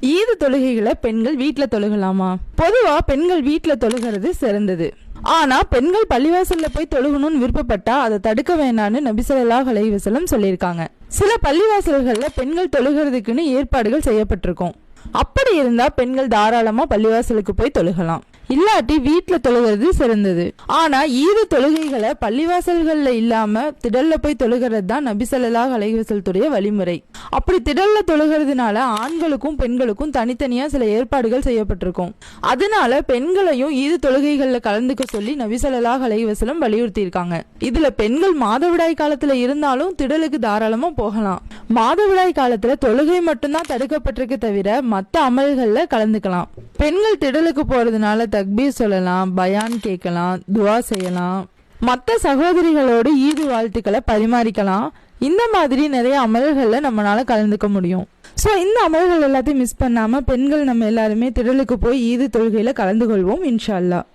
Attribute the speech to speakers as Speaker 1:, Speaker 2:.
Speaker 1: ஈது தொழுகைகளை பெண்கள் வீட்டுல தொழுகலாமா? பொதுவா பெண்கள் வீட்டுல தொழுகிறது சிறந்தது. ஆனா பெண்கள் பள்ளிவாசல்ல போய் தொழுகணும்னு விருப்பப்பட்டா அதை தடுக்க வேண்டாம்னு நபி ஸல்லல்லாஹு அலைஹி வஸல்லம் சொல்லியிருக்காங்க. சில பள்ளிவாசல்கள்ல பெண்கள் தொழுகிறதுக்குன்னு ஏற்பாடுகள் செய்யப்பட்டிருக்கும். அப்படி இருந்தா பெண்கள் தாராளமா பள்ளிவாசலுக்கு போய் தொழுகலாம், இல்லாட்டி வீட்டுல தொழுகிறது சிறந்தது. ஆனா ஈது தொழுகைகளை பள்ளிவாசல்கள்ல இல்லாம திடல்ல போய் தொழுகிறது தான் நபி ஸல்லல்லாஹு அலைஹி வஸல்லத்துடைய வழிமுறை. அப்படி திடல்ல தொழுகிறதுனால ஆண்களுக்கும் பெண்களுக்கும் தனித்தனியா சில ஏற்பாடுகள் செய்யப்பட்டிருக்கும். அதனால பெண்களையும் ஈது தொழுகைகள்ல கலந்துக்க சொல்லி நபி ஸல்லல்லாஹு அலைஹி வஸல்லம் வலியுறுத்தி இருக்காங்க. இதுல பெண்கள் மாதவிடாய் காலத்துல இருந்தாலும் திடலுக்கு தாராளமா போகலாம். மாதவிடாய் காலத்துல தொழுகை மட்டும்தான் தடுக்கப்பட்டிருக்கு தவிர மற்ற அமல்கள்ல கலந்துக்கலாம். பெண்கள் திடலுக்கு போறதுனால தக்பீர் சொல்லலாம், பயான் கேட்கலாம், துவா செய்யலாம், மற்ற சகோதரிகளோடு ஈது வாழ்த்துக்களை பரிமாறிக்கலாம். இந்த மாதிரி நிறைய அமல்கள்ல நம்மளால கலந்துக்க முடியும். ஸோ இந்த அமல்கள் எல்லாத்தையும் மிஸ் பண்ணாம பெண்கள் நம்ம எல்லாருமே திடலுக்கு போய் ஈது தொழுகையில கலந்து கொள்வோம் இன்ஷா அல்லாஹ்.